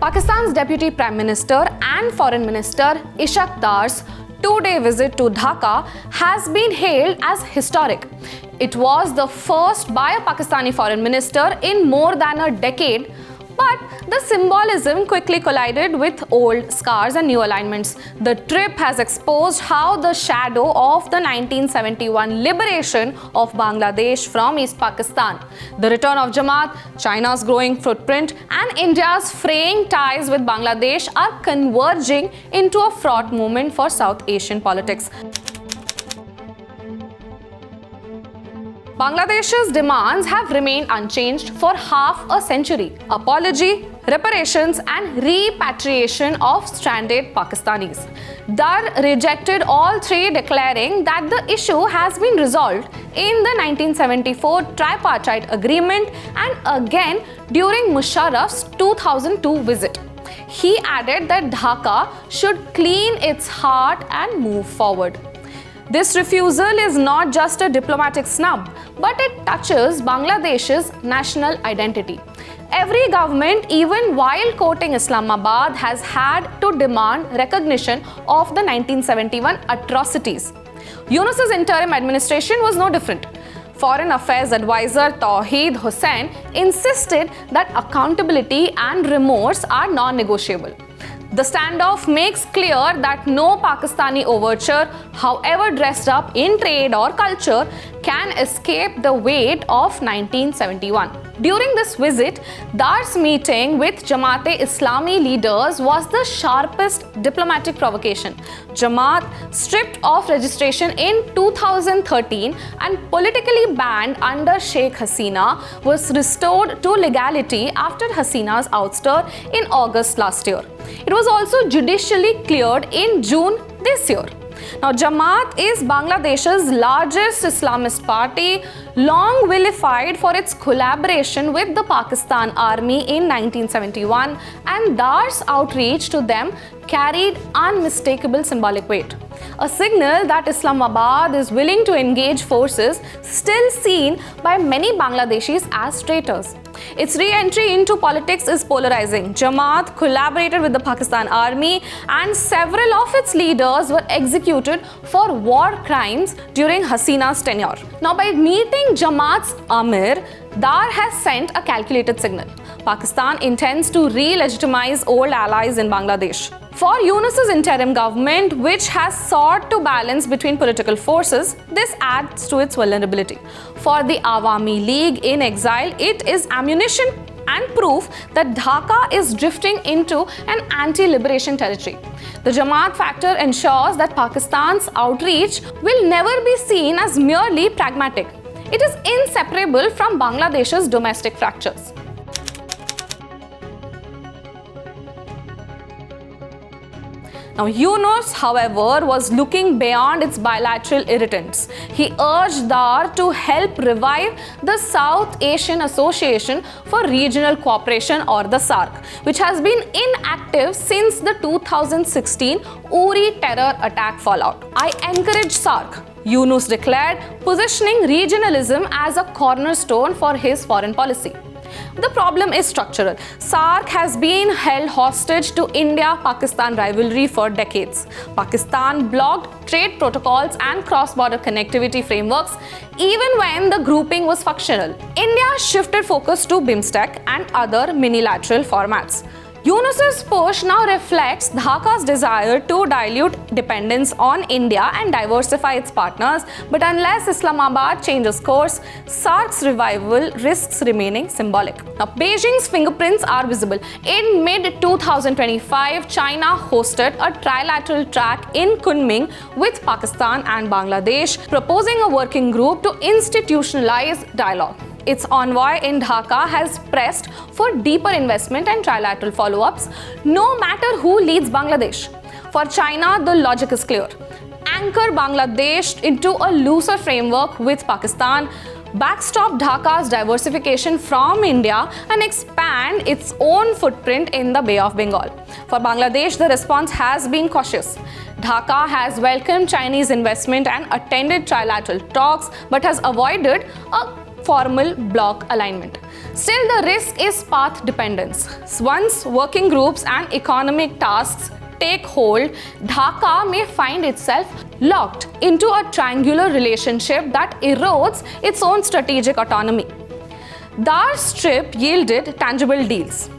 Pakistan's Deputy Prime Minister and Foreign Minister Ishaq Dar's two-day visit to Dhaka has been hailed as historic. It was the first by a Pakistani foreign minister in more than a decade, but the symbolism quickly collided with old scars and new alignments. The trip has exposed how the shadow of the 1971 liberation of Bangladesh from East Pakistan, the return of Jamaat, China's growing footprint, and India's fraying ties with Bangladesh are converging into a fraught moment for South Asian politics. Bangladesh's demands have remained unchanged for half a century: apology, reparations, and repatriation of stranded Pakistanis. Dar rejected all three, declaring that the issue has been resolved in the 1974 tripartite agreement and again during Musharraf's 2002 visit. He added that Dhaka should clean its heart and move forward. This refusal is not just a diplomatic snub, but it touches Bangladesh's national identity. Every government, even while quoting Islamabad, has had to demand recognition of the 1971 atrocities. Yunus's interim administration was no different. Foreign Affairs Advisor Tawheed Hussain insisted that accountability and remorse are non-negotiable. The standoff makes clear that no Pakistani overture, however dressed up in trade or culture, can escape the weight of 1971. During this visit, Dar's meeting with Jamaat-e-Islami leaders was the sharpest diplomatic provocation. Jamaat, stripped of registration in 2013 and politically banned under Sheikh Hasina, was restored to legality after Hasina's ouster in August last year. It was also judicially cleared in June this year. Now, Jamaat is Bangladesh's largest Islamist party, long vilified for its collaboration with the Pakistan Army in 1971, and Dar's outreach to them carried unmistakable symbolic weight. A signal that Islamabad is willing to engage forces still seen by many Bangladeshis as traitors. Its re-entry into politics is polarizing. Jamaat collaborated with the Pakistan Army, and several of its leaders were executed for war crimes during Hasina's tenure. Now, by meeting Jamaat's Amir, Dar has sent a calculated signal. Pakistan intends to re-legitimize old allies in Bangladesh. For Yunus's interim government, which has sought to balance between political forces, this adds to its vulnerability. For the Awami League in exile, it is ammunition and proof that Dhaka is drifting into an anti-liberation territory. The Jamaat factor ensures that Pakistan's outreach will never be seen as merely pragmatic. It is inseparable from Bangladesh's domestic fractures. Now, Yunus, however, was looking beyond its bilateral irritants. He urged Dar to help revive the South Asian Association for Regional Cooperation, or the SAARC, which has been inactive since the 2016 Uri terror attack fallout. "I encourage SAARC," Yunus declared, positioning regionalism as a cornerstone for his foreign policy. The problem is structural. SAARC has been held hostage to India-Pakistan rivalry for decades. Pakistan blocked trade protocols and cross-border connectivity frameworks even when the grouping was functional. India shifted focus to BIMSTEC and other minilateral formats. Yunus's push now reflects Dhaka's desire to dilute dependence on India and diversify its partners, but unless Islamabad changes course, SAARC's revival risks remaining symbolic. Now, Beijing's fingerprints are visible. In mid-2025, China hosted a trilateral track in Kunming with Pakistan and Bangladesh, proposing a working group to institutionalize dialogue. Its envoy in Dhaka has pressed for deeper investment and trilateral follow-ups, no matter who leads Bangladesh. For China, the logic is clear. Anchor Bangladesh into a looser framework with Pakistan, backstop Dhaka's diversification from India, and expand its own footprint in the Bay of Bengal. For Bangladesh, the response has been cautious. Dhaka has welcomed Chinese investment and attended trilateral talks, but has avoided a formal bloc alignment. Still, the risk is path dependence. Once working groups and economic tasks take hold, Dhaka may find itself locked into a triangular relationship that erodes its own strategic autonomy. Dar's trip yielded tangible deals.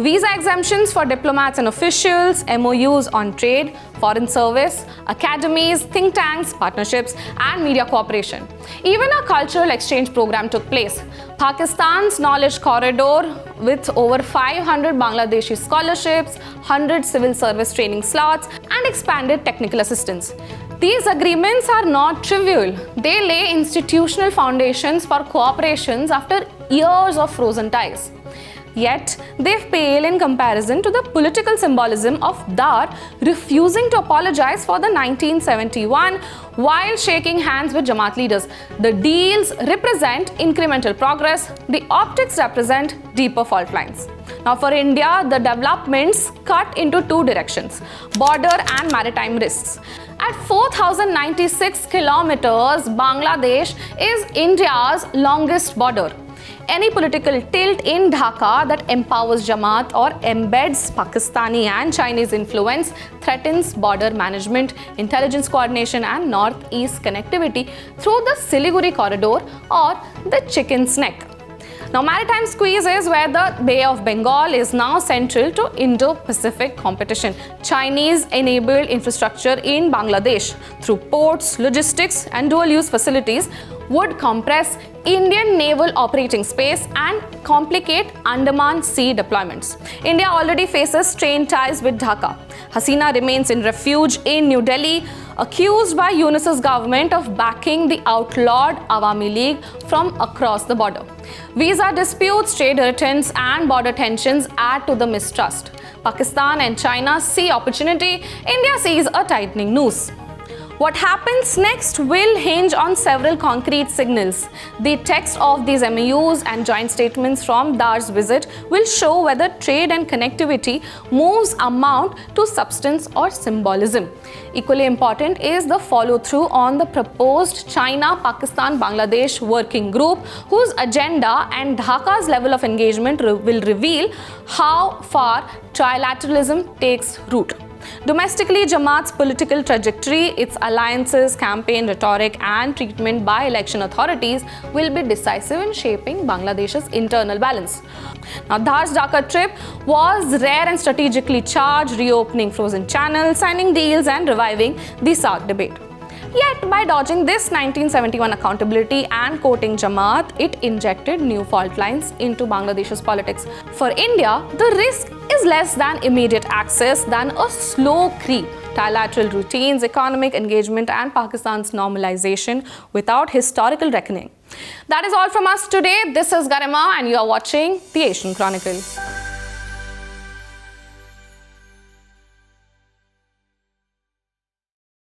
Visa exemptions for diplomats and officials, MOUs on trade, foreign service, academies, think tanks, partnerships, and media cooperation. Even a cultural exchange program took place. Pakistan's knowledge corridor with over 500 Bangladeshi scholarships, 100 civil service training slots, and expanded technical assistance. These agreements are not trivial. They lay institutional foundations for cooperations after years of frozen ties. Yet, they pale in comparison to the political symbolism of Dar refusing to apologize for the 1971 while shaking hands with Jamaat leaders. The deals represent incremental progress, the optics represent deeper fault lines. Now, for India, the developments cut into two directions: border and maritime risks. At 4,096 kilometers, Bangladesh is India's longest border. Any political tilt in Dhaka that empowers Jamaat or embeds Pakistani and Chinese influence threatens border management, intelligence coordination, and northeast connectivity through the Siliguri corridor or the chicken's neck. Now, maritime squeeze is where the Bay of Bengal is now central to Indo-Pacific competition. Chinese-enabled infrastructure in Bangladesh through ports, logistics, and dual-use facilities would compress Indian naval operating space and complicate Andaman Sea deployments. India already faces strained ties with Dhaka. Hasina remains in refuge in New Delhi, accused by Yunus's government of backing the outlawed Awami League from across the border. Visa disputes, trade irritants, and border tensions add to the mistrust. Pakistan and China see opportunity, India sees a tightening noose. What happens next will hinge on several concrete signals. The text of these MOUs and joint statements from Dar's visit will show whether trade and connectivity moves amount to substance or symbolism. Equally important is the follow-through on the proposed China-Pakistan-Bangladesh working group, whose agenda and Dhaka's level of engagement will reveal how far trilateralism takes root. Domestically, Jamaat's political trajectory, its alliances, campaign rhetoric, and treatment by election authorities will be decisive in shaping Bangladesh's internal balance. Now, Dar's Dhaka trip was rare and strategically charged, reopening frozen channels, signing deals, and reviving the SAARC debate. Yet, by dodging this 1971 accountability and quoting Jamaat, it injected new fault lines into Bangladesh's politics. For India, the risk is less than immediate access than a slow creep. Trilateral routines, economic engagement, and Pakistan's normalization without historical reckoning. That is all from us today. This is Garima, and you are watching the Asian Chronicle.